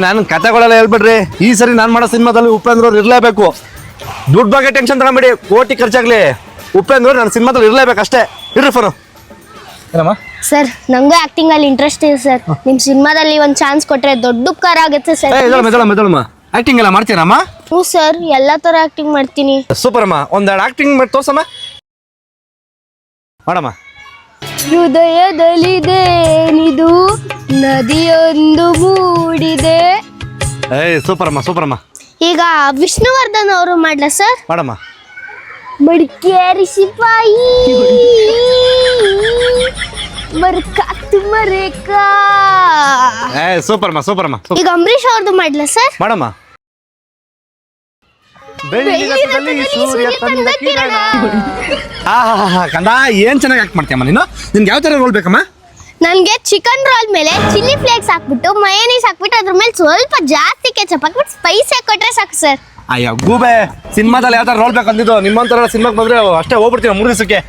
ನಾನು ಕತೆಗಳೆಲ್ಲ ಹೇಳ್ಬಿಡ್ರಿ. ಈ ಸರಿ ನಾನು ಮಾಡೋ ಸಿನಿಮಾದಲ್ಲಿ ಉಪೇಂದ್ರ ಅವ್ರು ಇರಲೇಬೇಕು. ದುಡ್ಡು ಬಗ್ಗೆ ಟೆನ್ಷನ್ ತಗೊಂಬಿಡಿ, ಕೋಟಿ ಖರ್ಚಾಗ್ಲಿ, ಉಪೇಂದ್ರ ಅವ್ರು ನನ್ನ ಸಿನಿಮಾದಲ್ಲಿ ಇರಲೇಬೇಕು ಅಷ್ಟೇ. ಇರ್ರಿ ಫೋನು ಏನಮ್ಮ. ಸರ್ ನಂಗೂ ಆಕ್ಟಿಂಗ್ ಅಲ್ಲಿ ಇಂಟ್ರೆಸ್ಟ್ ಇದೆ ಸರ್. ನಿಮ್ ಸಿನಿಮಾದಲ್ಲಿ ಒಂದ್ ಚಾನ್ಸ್ ಕೊಟ್ರೆ ದೊಡ್ಡ ಉಪಕಾರ ಆಗುತ್ತೆ ಸರ್. ಮೆದಳಮ್ಮ ಆಕ್ಟಿಂಗ್ ಎಲ್ಲ ಮಾಡ್ತೀರಮ್ಮ? ಹ್ಞೂ ಸರ್, ಎಲ್ಲಾ ತರ ಆಕ್ಟಿಂಗ್ ಮಾಡ್ತೀನಿ. ಸೂಪರ್ ಅಮ್ಮ, ಒಂದೆರಡು ಆಕ್ಟಿಂಗ್ ಮಾಡಿ ತೋರ್ಸಮ್ಮ ಮಾಡಮ್ಮ. ಹೃದಯದಲ್ಲಿದೇನಿದು ನದಿಯೊಂದು ಮೂಡಿದೆ. ಸೂಪರ್ ಅಮ್ಮ. ಈಗ ವಿಷ್ಣುವರ್ಧನ್ ಅವರು ಮಾಡ್ಲಾ ಸರ್? ಮಾಡಮ್ಮ. ಮಡಿಕೇರಿ ಸಿಪಾಯಿ ಮರ್ಕಾತ್ ಮರೇಕಾ. ಸೂಪರ್ ಅಮ್ಮ. ಈಗ ಅಂಬರೀಷ್ ಅವ್ರದ್ದು ಮಾಡ್ಲಾ ಸರ್? ಮಾಡಮ್ಮ. ಸೂರ್ಯ ತಂದ ಕಿರಣ. ಕಂದ ಏನ್ ಚೆನ್ನಾಗಿ ಆಕ್ಟ್ ಮಾಡ್ತೀಯಮ್ಮ ನೀನು. ನಿನ್ಗೆ ಯಾವ ತರ ರೋಲ್ ಬೇಕಮ್ಮ? ನನ್ಗೆ ಚಿಕನ್ ರೋಲ್ ಮೇಲೆ ಚಿಲ್ಲಿ ಫ್ಲೇಕ್ಸ್ ಹಾಕ್ಬಿಟ್ಟು ಮಯೋನೀಸ್ ಹಾಕ್ಬಿಟ್ಟು ಅದ್ರ ಮೇಲೆ ಸ್ವಲ್ಪ ಜಾಸ್ತಿ ಕೆಚಪ್ ಹಾಕ್ಬಿಟ್ಟು ಸ್ಪೈಸಿ ಕೊಟ್ರೆ ಸಾಕು ಸರ್. ಅಯ್ಯೋ ಗೂಬೆ, ಸಿನಿಮಾದಲ್ಲಿ ಯಾವ ತರ ರೋಲ್ ಬೇಕಂದಿದ್ದು. ನಿಮ್ಮಂತರ ಸಿನಿಮಾಗೆ ಬಂದ್ರೆ ಅಷ್ಟೇ ಹೋಗ್ಬಿಡ್ತೀವಿ 3 ದಿವಸಕ್ಕೆ.